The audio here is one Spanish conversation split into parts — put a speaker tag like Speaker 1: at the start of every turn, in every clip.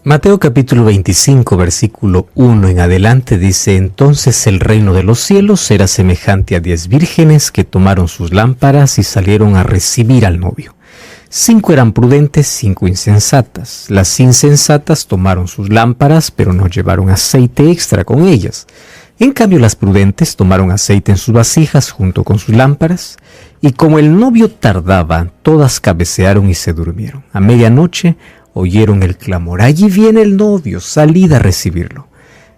Speaker 1: Mateo capítulo 25, versículo 1 en adelante dice: Entonces el reino de los cielos será semejante a 10 vírgenes que tomaron sus lámparas y salieron a recibir al novio. 5 eran prudentes, 5 insensatas. Las insensatas tomaron sus lámparas, pero no llevaron aceite extra con ellas. En cambio, las prudentes tomaron aceite en sus vasijas junto con sus lámparas, y como el novio tardaba, todas cabecearon y se durmieron. A medianoche oyeron el clamor: allí viene el novio, salid a recibirlo.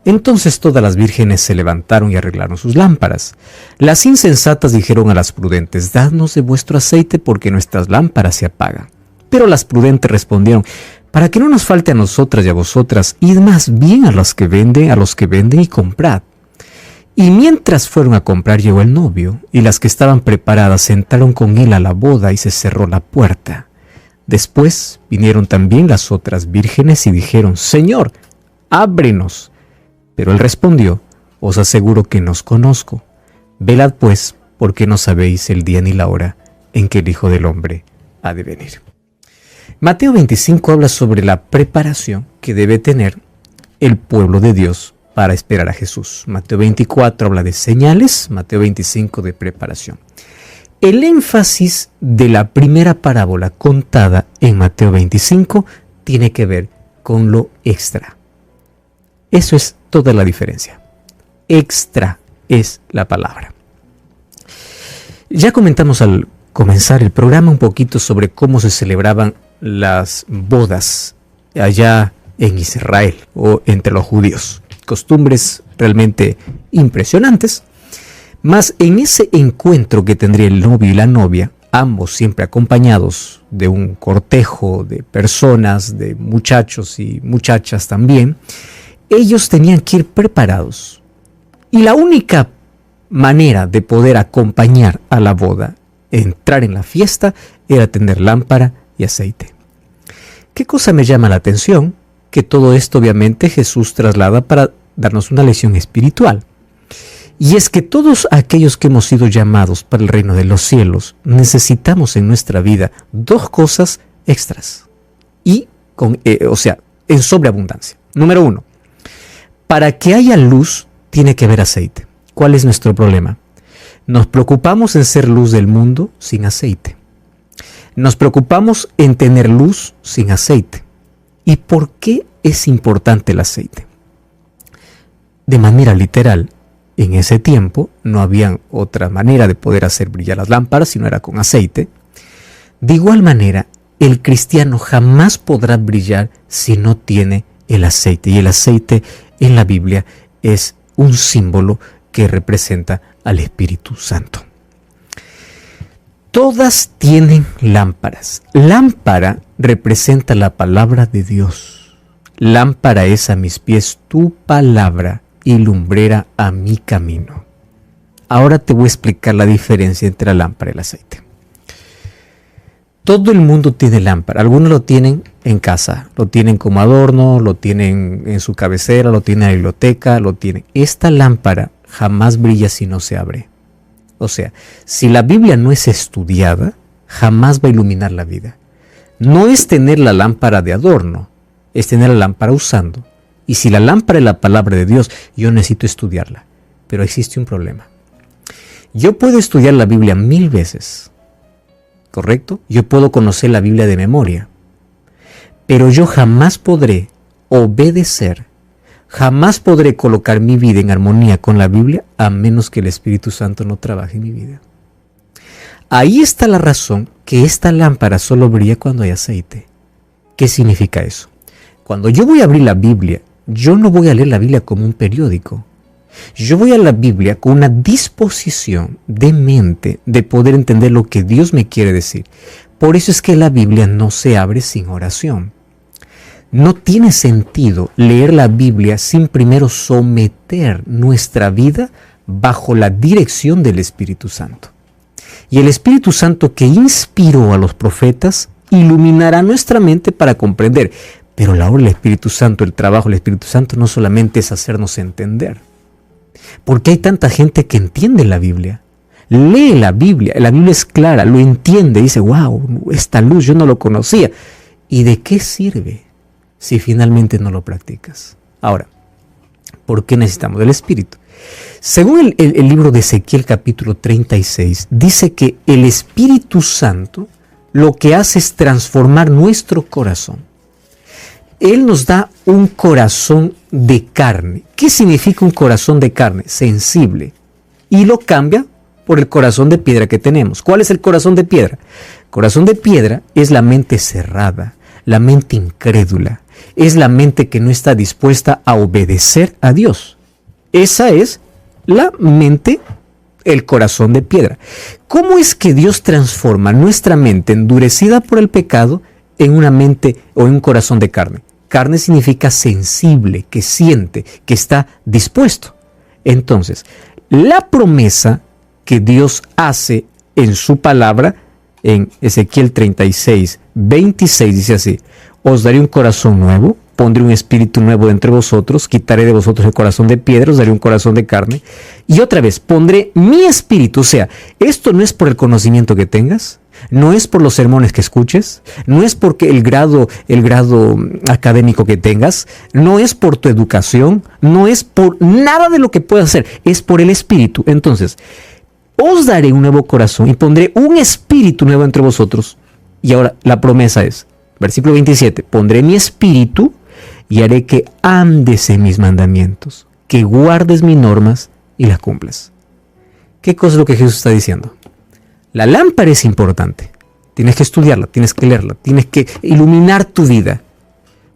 Speaker 1: Entonces todas las vírgenes se levantaron y arreglaron sus lámparas. Las insensatas dijeron a las prudentes: dadnos de vuestro aceite, porque nuestras lámparas se apagan. Pero las prudentes respondieron: para que no nos falte a nosotras y a vosotras, id más bien a los que venden y comprad. Y mientras fueron a comprar, llegó el novio, y las que estaban preparadas entraron con él a la boda y se cerró la puerta. Después vinieron también las otras vírgenes y dijeron: Señor, ábrenos. Pero él respondió: os aseguro que no os conozco. Velad pues, porque no sabéis el día ni la hora en que el Hijo del Hombre ha de venir. Mateo 25 habla sobre la preparación que debe tener el pueblo de Dios para esperar a Jesús. Mateo 24 habla de señales, Mateo 25 de preparación. El énfasis de la primera parábola contada en Mateo 25 tiene que ver con lo extra. Eso es toda la diferencia. Extra es la palabra. Ya comentamos al comenzar el programa un poquito sobre cómo se celebraban las bodas allá en Israel o entre los judíos. Costumbres realmente impresionantes. Mas en ese encuentro que tendría el novio y la novia, ambos siempre acompañados de un cortejo de personas, de muchachos y muchachas también, ellos tenían que ir preparados. Y la única manera de poder acompañar a la boda, entrar en la fiesta, era tener lámpara y aceite. ¿Qué cosa me llama la atención? Que todo esto obviamente Jesús traslada para darnos una lección espiritual. Y es que todos aquellos que hemos sido llamados para el reino de los cielos necesitamos en nuestra vida dos cosas extras y en sobreabundancia. Número 1, para que haya luz tiene que haber aceite. ¿Cuál es nuestro problema? Nos preocupamos en ser luz del mundo sin aceite. Nos preocupamos en tener luz sin aceite. ¿Y por qué es importante el aceite? De manera literal, en ese tiempo no había otra manera de poder hacer brillar las lámparas si no era con aceite. De igual manera, el cristiano jamás podrá brillar si no tiene el aceite. Y el aceite en la Biblia es un símbolo que representa al Espíritu Santo. Todas tienen lámparas. Lámpara representa la palabra de Dios. Lámpara es a mis pies tu palabra y lumbrera a mi camino. Ahora te voy a explicar la diferencia entre la lámpara y el aceite. Todo el mundo tiene lámpara. Algunos lo tienen en casa, lo tienen como adorno, lo tienen en su cabecera, lo tienen en la biblioteca, lo tienen. Esta lámpara jamás brilla si no se abre. O sea, si la Biblia no es estudiada, jamás va a iluminar la vida. No es tener la lámpara de adorno, es tener la lámpara usando. Y si la lámpara es la palabra de Dios, yo necesito estudiarla. Pero existe un problema. Yo puedo estudiar la Biblia 1000 veces, ¿correcto? Yo puedo conocer la Biblia de memoria. Pero yo jamás podré obedecer, jamás podré colocar mi vida en armonía con la Biblia a menos que el Espíritu Santo no trabaje en mi vida. Ahí está la razón que esta lámpara solo brilla cuando hay aceite. ¿Qué significa eso? Cuando yo voy a abrir la Biblia, yo no voy a leer la Biblia como un periódico. Yo voy a la Biblia con una disposición de mente de poder entender lo que Dios me quiere decir. Por eso es que la Biblia no se abre sin oración. No tiene sentido leer la Biblia sin primero someter nuestra vida bajo la dirección del Espíritu Santo. Y el Espíritu Santo que inspiró a los profetas iluminará nuestra mente para comprender. Pero la obra del Espíritu Santo, el trabajo del Espíritu Santo no solamente es hacernos entender. Porque hay tanta gente que entiende la Biblia. Lee la Biblia es clara, lo entiende, dice: wow, esta luz yo no lo conocía. ¿Y de qué sirve si finalmente no lo practicas. Ahora, ¿por qué necesitamos del Espíritu? Según el libro de Ezequiel capítulo 36, dice que el Espíritu Santo lo que hace es transformar nuestro corazón. Él nos da un corazón de carne. ¿Qué significa un corazón de carne? Sensible. Y lo cambia por el corazón de piedra que tenemos. ¿Cuál es el corazón de piedra? El corazón de piedra es la mente cerrada, la mente incrédula. Es la mente que no está dispuesta a obedecer a Dios. Esa es la mente, el corazón de piedra. ¿Cómo es que Dios transforma nuestra mente endurecida por el pecado en una mente o en un corazón de carne? Carne significa sensible, que siente, que está dispuesto. Entonces, la promesa que Dios hace en su palabra, en Ezequiel 36, 26, dice así: os daré un corazón nuevo, pondré un espíritu nuevo entre vosotros, quitaré de vosotros el corazón de piedra, os daré un corazón de carne, y otra vez pondré mi espíritu. O sea, esto no es por el conocimiento que tengas, no es por los sermones que escuches, no es porque el grado académico que tengas, no es por tu educación, no es por nada de lo que puedas hacer, es por el Espíritu. Entonces, os daré un nuevo corazón y pondré un espíritu nuevo entre vosotros. Y ahora la promesa es, versículo 27, pondré mi espíritu y haré que andes en mis mandamientos, que guardes mis normas y las cumplas. ¿Qué cosa es lo que Jesús está diciendo? La lámpara es importante. Tienes que estudiarla, tienes que leerla, tienes que iluminar tu vida.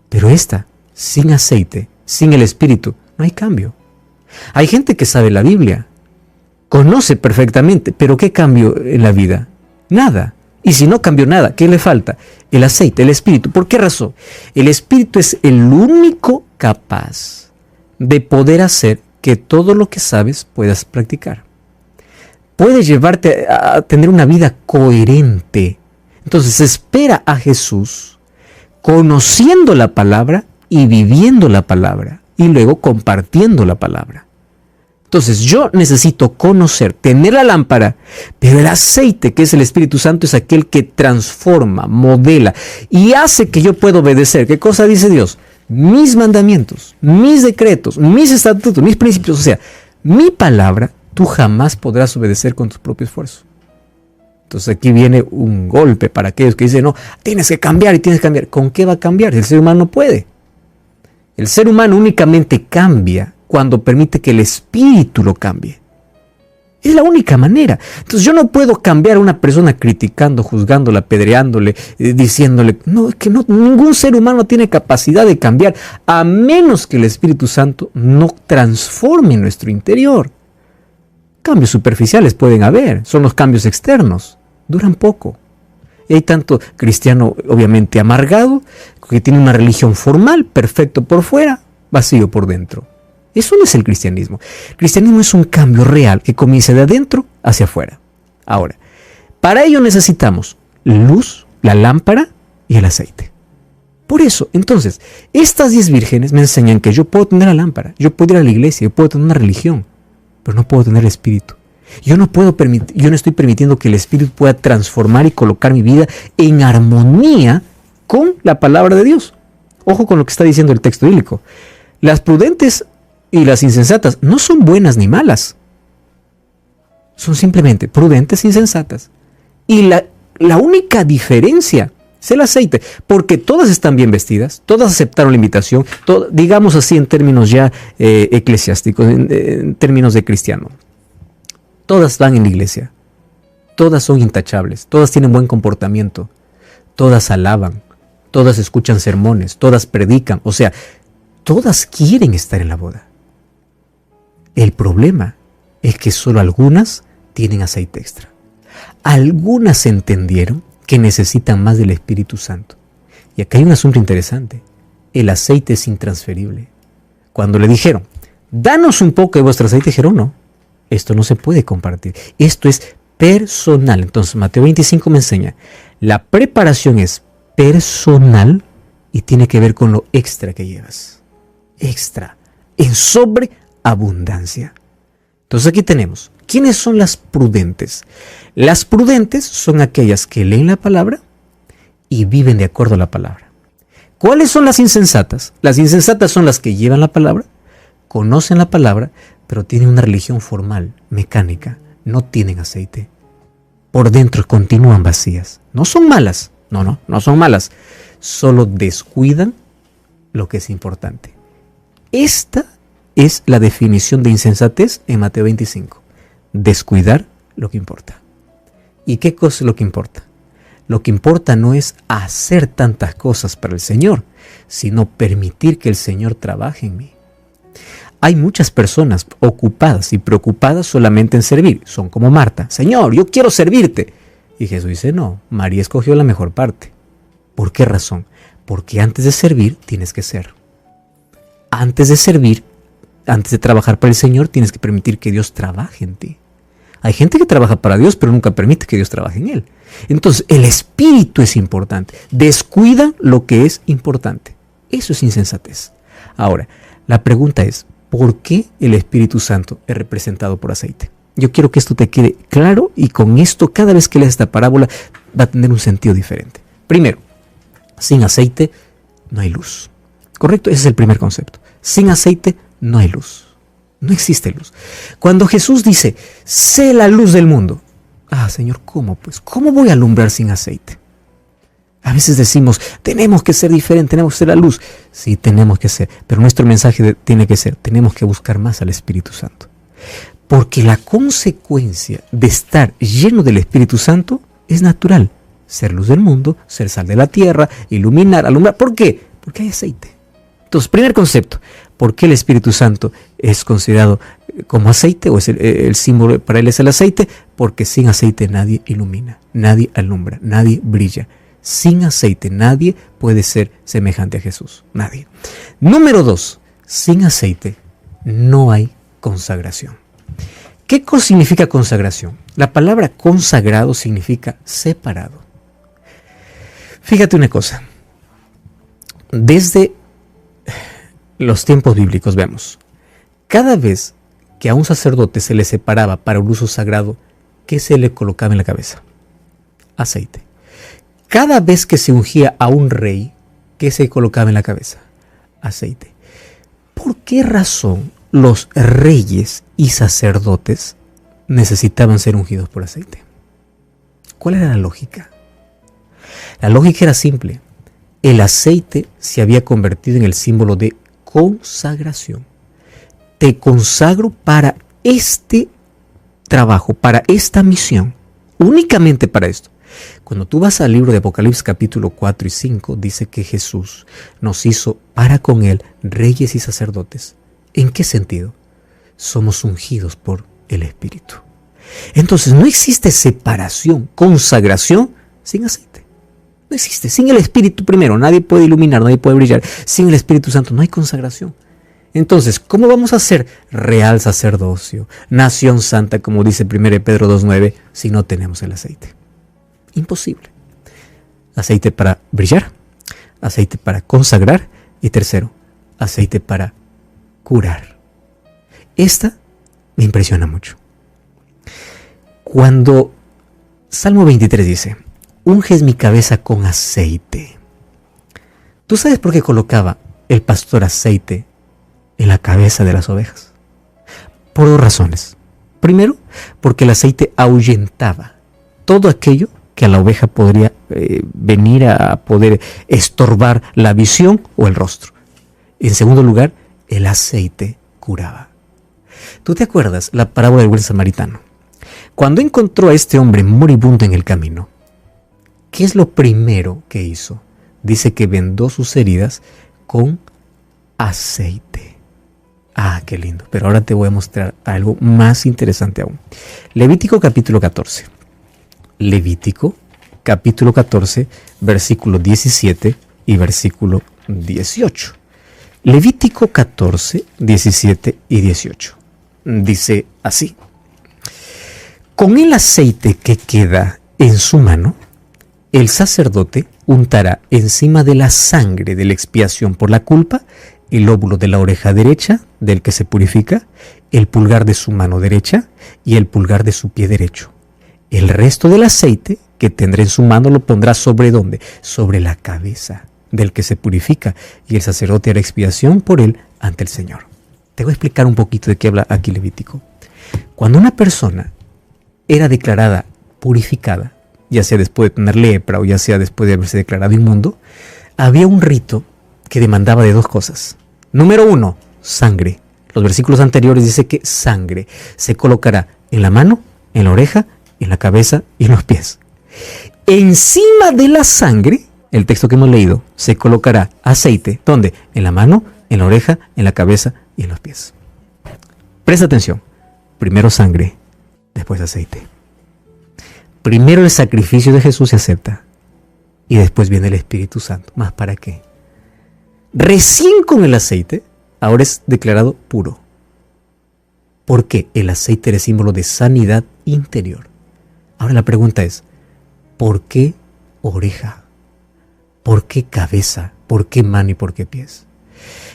Speaker 1: Pero esta, sin aceite, sin el Espíritu, no hay cambio. Hay gente que sabe la Biblia, conoce perfectamente, pero ¿qué cambio en la vida? Nada. Y si no cambió nada, ¿qué le falta? El aceite, el Espíritu. ¿Por qué razón? El Espíritu es el único capaz de poder hacer que todo lo que sabes puedas practicar. Puede llevarte a tener una vida coherente. Entonces espera a Jesús conociendo la palabra y viviendo la palabra y luego compartiendo la palabra. Entonces yo necesito conocer, tener la lámpara, pero el aceite, que es el Espíritu Santo, es aquel que transforma, modela y hace que yo pueda obedecer. ¿Qué cosa dice Dios? Mis mandamientos, mis decretos, mis estatutos, mis principios, o sea, mi palabra. Tú jamás podrás obedecer con tu propio esfuerzo. Entonces aquí viene un golpe para aquellos que dicen, no, tienes que cambiar y tienes que cambiar. ¿Con qué va a cambiar? El ser humano no puede. El ser humano únicamente cambia cuando permite que el Espíritu lo cambie. Es la única manera. Entonces yo no puedo cambiar a una persona criticando, juzgándola, apedreándole, diciéndole, no, es que no, ningún ser humano tiene capacidad de cambiar, a menos que el Espíritu Santo no transforme nuestro interior. Cambios superficiales pueden haber, son los cambios externos, duran poco. Y hay tanto cristiano obviamente amargado, que tiene una religión formal, perfecto por fuera, vacío por dentro. Eso no es el cristianismo. El cristianismo es un cambio real que comienza de adentro hacia afuera. Ahora, para ello necesitamos luz, la lámpara y el aceite. Por eso, entonces, estas 10 vírgenes me enseñan que yo puedo tener la lámpara, yo puedo ir a la iglesia, yo puedo tener una religión, pero no puedo tener el Espíritu. Yo no estoy permitiendo que el Espíritu pueda transformar y colocar mi vida en armonía con la palabra de Dios. Ojo con lo que está diciendo el texto bíblico. Las prudentes y las insensatas no son buenas ni malas. Son simplemente prudentes e insensatas. Y la única diferencia es el aceite, porque todas están bien vestidas, todas aceptaron la invitación, digamos así en términos ya eclesiásticos, en términos de cristiano. Todas van en la iglesia, todas son intachables, todas tienen buen comportamiento, todas alaban, todas escuchan sermones, todas predican, o sea, todas quieren estar en la boda. El problema es que solo algunas tienen aceite extra. Algunas entendieron que necesitan más del Espíritu Santo. Y acá hay un asunto interesante. El aceite es intransferible. Cuando le dijeron, danos un poco de vuestro aceite, dijeron, no, esto no se puede compartir. Esto es personal. Entonces Mateo 25 me enseña, la preparación es personal y tiene que ver con lo extra que llevas. Extra, en sobreabundancia. Entonces aquí tenemos, ¿quiénes son las prudentes? Las prudentes son aquellas que leen la palabra y viven de acuerdo a la palabra. ¿Cuáles son las insensatas? Las insensatas son las que llevan la palabra, conocen la palabra, pero tienen una religión formal, mecánica, no tienen aceite. Por dentro continúan vacías. No son malas, no son malas. Solo descuidan lo que es importante. Esta es la definición de insensatez en Mateo 25. Descuidar lo que importa. ¿Y qué cosa es lo que importa? Lo que importa no es hacer tantas cosas para el Señor, sino permitir que el Señor trabaje en mí. Hay muchas personas ocupadas y preocupadas solamente en servir. Son como Marta. Señor, yo quiero servirte. Y Jesús dice, no, María escogió la mejor parte. ¿Por qué razón? Porque antes de servir tienes que ser. Antes de servir, antes de trabajar para el Señor, tienes que permitir que Dios trabaje en ti. Hay gente que trabaja para Dios, pero nunca permite que Dios trabaje en él. Entonces, el espíritu es importante. Descuida lo que es importante. Eso es insensatez. Ahora, la pregunta es, ¿por qué el Espíritu Santo es representado por aceite? Yo quiero que esto te quede claro y con esto, cada vez que leas esta parábola, va a tener un sentido diferente. Primero, sin aceite no hay luz. ¿Correcto? Ese es el primer concepto. Sin aceite no hay luz. No existe luz. Cuando Jesús dice, sé la luz del mundo. Señor, ¿cómo pues? ¿Cómo voy a alumbrar sin aceite? A veces decimos, tenemos que ser diferentes, tenemos que ser la luz. Sí, tenemos que ser, pero nuestro mensaje tiene que ser, tenemos que buscar más al Espíritu Santo. Porque la consecuencia de estar lleno del Espíritu Santo es natural. Ser luz del mundo, ser sal de la tierra, iluminar, alumbrar. ¿Por qué? Porque hay aceite. Entonces, primer concepto, ¿por qué el Espíritu Santo es considerado como aceite? O es el símbolo para él es el aceite. Porque sin aceite nadie ilumina, nadie alumbra, nadie brilla. Sin aceite nadie puede ser semejante a Jesús. Nadie. Número 2. Sin aceite no hay consagración. ¿Qué significa consagración? La palabra consagrado significa separado. Fíjate una cosa. Desde los tiempos bíblicos vemos, cada vez que a un sacerdote se le separaba para un uso sagrado, ¿qué se le colocaba en la cabeza? Aceite. Cada vez que se ungía a un rey, ¿qué se colocaba en la cabeza? Aceite. ¿Por qué razón los reyes y sacerdotes necesitaban ser ungidos por aceite? ¿Cuál era la lógica? La lógica era simple. El aceite se había convertido en el símbolo de consagración. Te consagro para este trabajo, para esta misión, únicamente para esto. Cuando tú vas al libro de Apocalipsis capítulo 4 y 5, dice que Jesús nos hizo para con él reyes y sacerdotes. ¿En qué sentido? Somos ungidos por el Espíritu. Entonces no existe separación, consagración sin aceite. No existe. Sin el Espíritu primero, nadie puede iluminar, nadie puede brillar. Sin el Espíritu Santo no hay consagración. Entonces, ¿cómo vamos a ser real sacerdocio, nación santa, como dice 1 Pedro 2:9, si no tenemos el aceite? Imposible. Aceite para brillar, aceite para consagrar y tercero, aceite para curar. Esta me impresiona mucho. Cuando Salmo 23 dice, unges mi cabeza con aceite. ¿Tú sabes por qué colocaba el pastor aceite en la cabeza de las ovejas? Por dos razones. Primero, porque el aceite ahuyentaba todo aquello que a la oveja podría venir a poder estorbar la visión o el rostro. En segundo lugar, el aceite curaba. ¿Tú te acuerdas la parábola del buen samaritano? Cuando encontró a este hombre moribundo en el camino, ¿qué es lo primero que hizo? Dice que vendó sus heridas con aceite. Qué lindo. Pero ahora te voy a mostrar algo más interesante aún. Levítico capítulo 14. Levítico capítulo 14, versículo 17 y versículo 18. Levítico 14, 17 y 18. Dice así. Con el aceite que queda en su mano, el sacerdote untará encima de la sangre de la expiación por la culpa el lóbulo de la oreja derecha del que se purifica, el pulgar de su mano derecha y el pulgar de su pie derecho. El resto del aceite que tendrá en su mano lo pondrá sobre ¿dónde? Sobre la cabeza del que se purifica, y el sacerdote hará expiación por él ante el Señor. Te voy a explicar un poquito de qué habla aquí Levítico. Cuando una persona era declarada purificada, ya sea después de tener lepra o ya sea después de haberse declarado inmundo, había un rito que demandaba de dos cosas. Número 1, sangre. Los versículos anteriores dice que sangre se colocará en la mano, en la oreja, en la cabeza y en los pies. Encima de la sangre, el texto que hemos leído, se colocará aceite. ¿Dónde? En la mano, en la oreja, en la cabeza y en los pies. Presta atención. Primero sangre, después aceite. Primero el sacrificio de Jesús se acepta y después viene el Espíritu Santo. ¿Más para qué? Recién con el aceite, ahora es declarado puro. Porque el aceite era símbolo de sanidad interior. Ahora la pregunta es, ¿por qué oreja? ¿Por qué cabeza? ¿Por qué mano y por qué pies?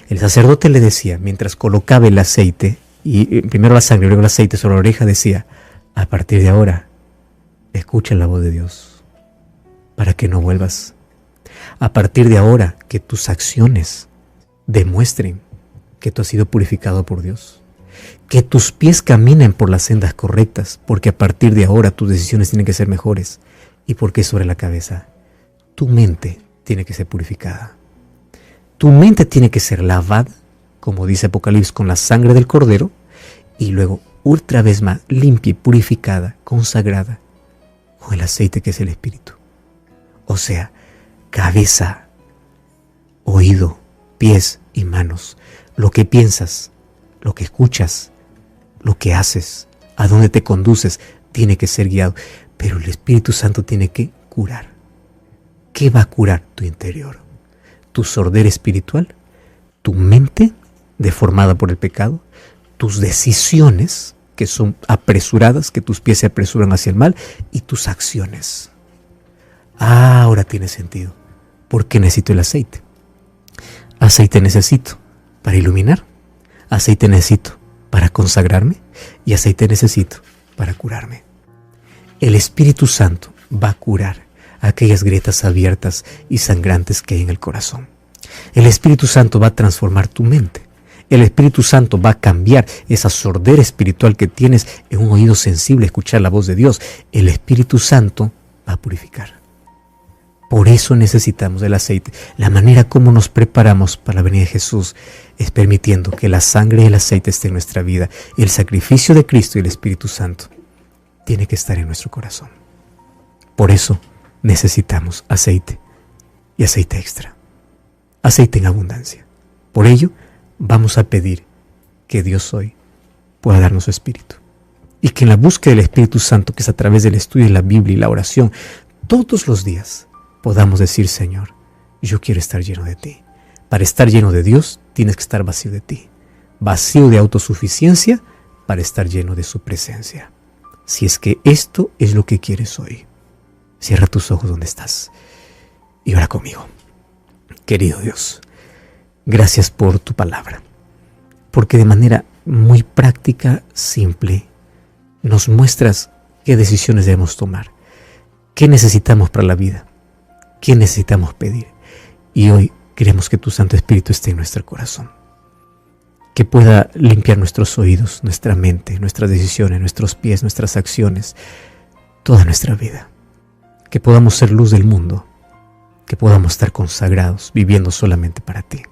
Speaker 1: El sacerdote le decía, mientras colocaba el aceite, y primero la sangre y luego el aceite sobre la oreja, decía, a partir de ahora, escucha la voz de Dios para que no vuelvas. A partir de ahora, que tus acciones demuestren que tú has sido purificado por Dios. Que tus pies caminen por las sendas correctas, porque a partir de ahora tus decisiones tienen que ser mejores. Y porque sobre la cabeza, tu mente tiene que ser purificada. Tu mente tiene que ser lavada, como dice Apocalipsis, con la sangre del Cordero, y luego otra vez más limpia y purificada, consagrada, con el aceite que es el Espíritu. O sea, cabeza, oído, pies y manos. Lo que piensas, lo que escuchas, lo que haces, a dónde te conduces, tiene que ser guiado. Pero el Espíritu Santo tiene que curar. ¿Qué va a curar? Tu interior, tu sordera espiritual, tu mente deformada por el pecado, tus decisiones que son apresuradas, que tus pies se apresuran hacia el mal, y tus acciones. Ahora tiene sentido. ¿Por qué necesito el aceite? Aceite necesito para iluminar, aceite necesito para consagrarme y aceite necesito para curarme. El Espíritu Santo va a curar aquellas grietas abiertas y sangrantes que hay en el corazón. El Espíritu Santo va a transformar tu mente. El Espíritu Santo va a cambiar esa sordera espiritual que tienes en un oído sensible a escuchar la voz de Dios. El Espíritu Santo va a purificar. Por eso necesitamos el aceite. La manera como nos preparamos para la venida de Jesús es permitiendo que la sangre y el aceite estén en nuestra vida. El sacrificio de Cristo y el Espíritu Santo tiene que estar en nuestro corazón. Por eso necesitamos aceite y aceite extra. Aceite en abundancia. Por ello, vamos a pedir que Dios hoy pueda darnos su Espíritu. Y que en la búsqueda del Espíritu Santo, que es a través del estudio de la Biblia y la oración, todos los días podamos decir, Señor, yo quiero estar lleno de ti. Para estar lleno de Dios, tienes que estar vacío de ti. Vacío de autosuficiencia para estar lleno de su presencia. Si es que esto es lo que quieres hoy, cierra tus ojos donde estás y ora conmigo. Querido Dios, gracias por tu palabra, porque de manera muy práctica, simple, nos muestras qué decisiones debemos tomar, qué necesitamos para la vida, qué necesitamos pedir. Y hoy queremos que tu Santo Espíritu esté en nuestro corazón, que pueda limpiar nuestros oídos, nuestra mente, nuestras decisiones, nuestros pies, nuestras acciones, toda nuestra vida. Que podamos ser luz del mundo, que podamos estar consagrados, viviendo solamente para ti.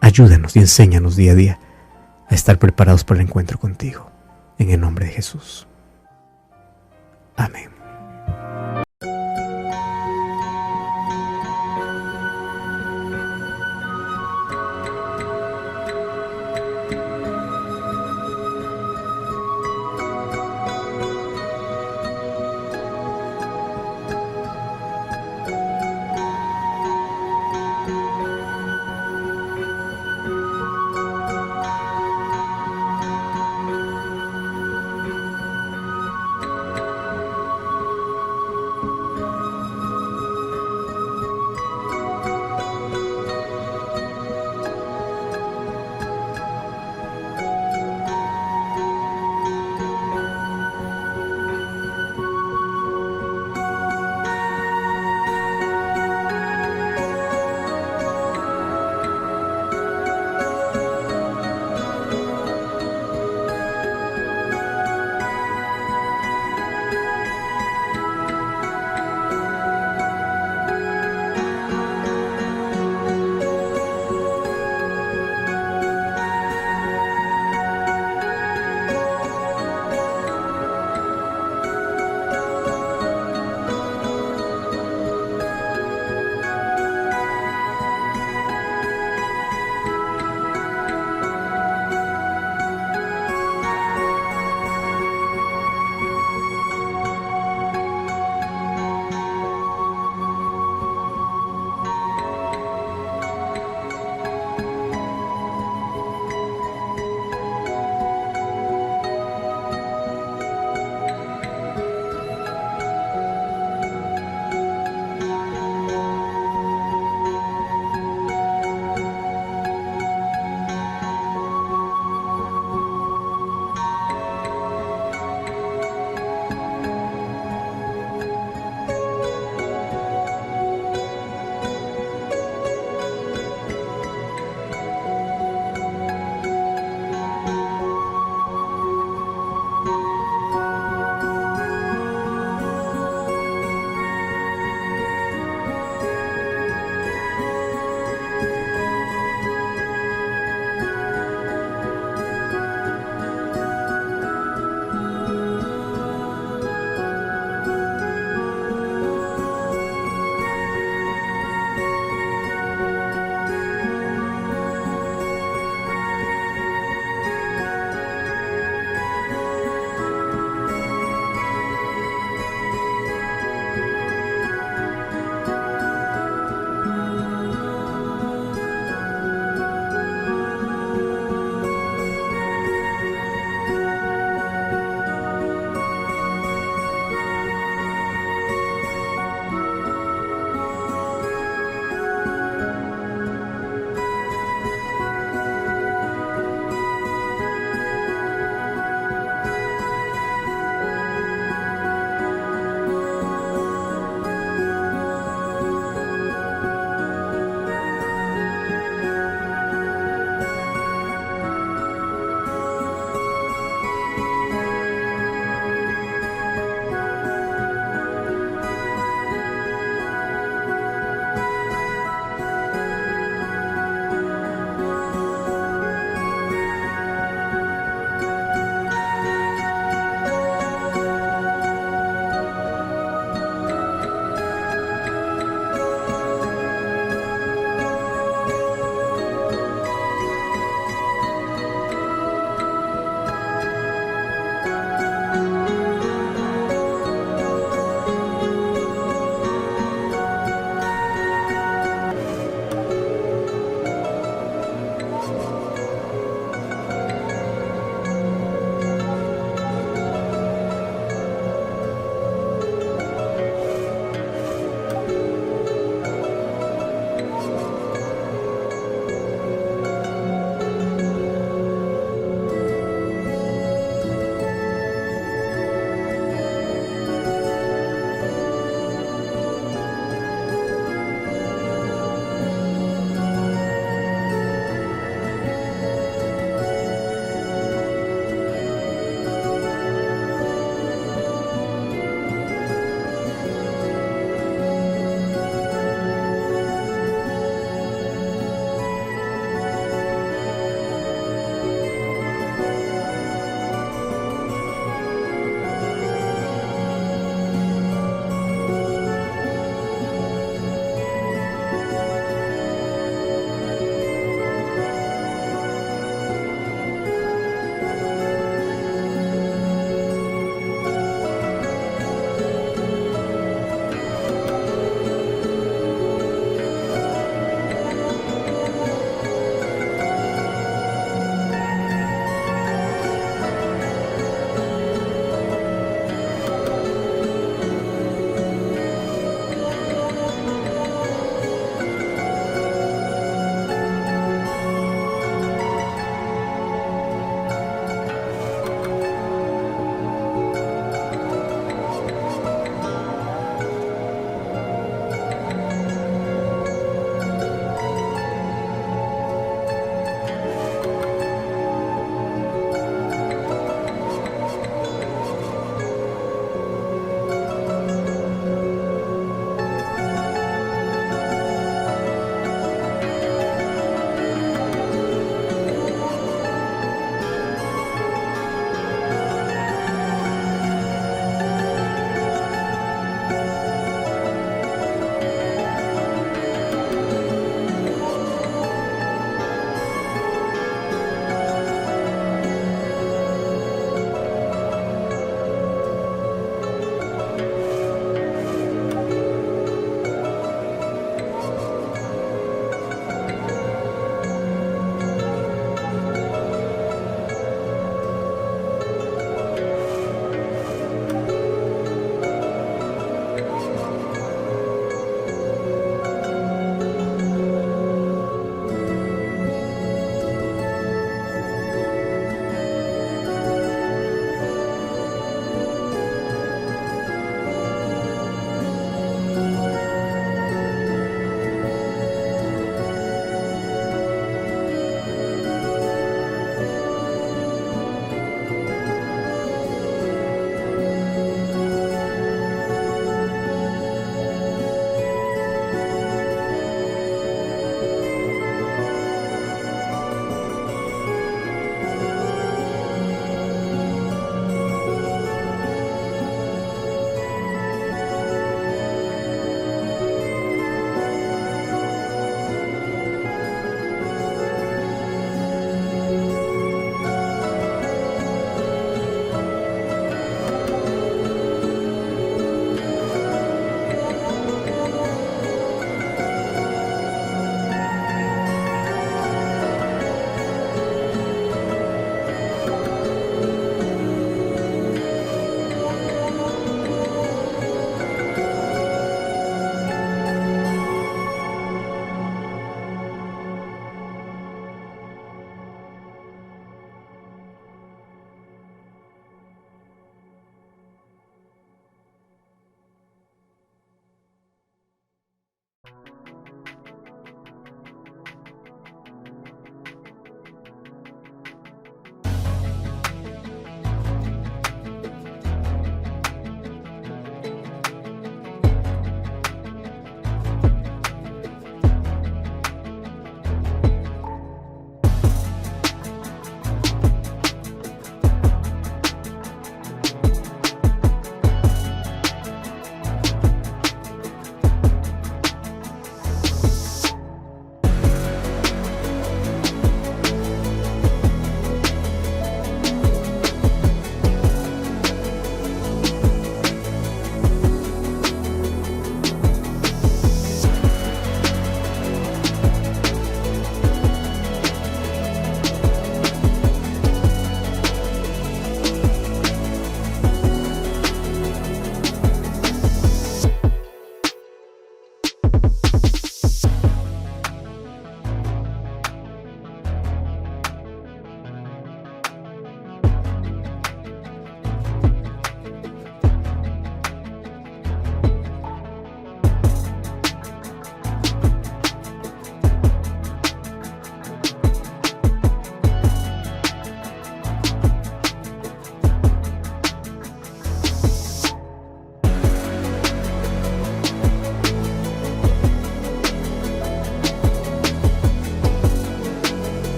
Speaker 1: Ayúdanos y enséñanos día a día a estar preparados para el encuentro contigo. En el nombre de Jesús. Amén.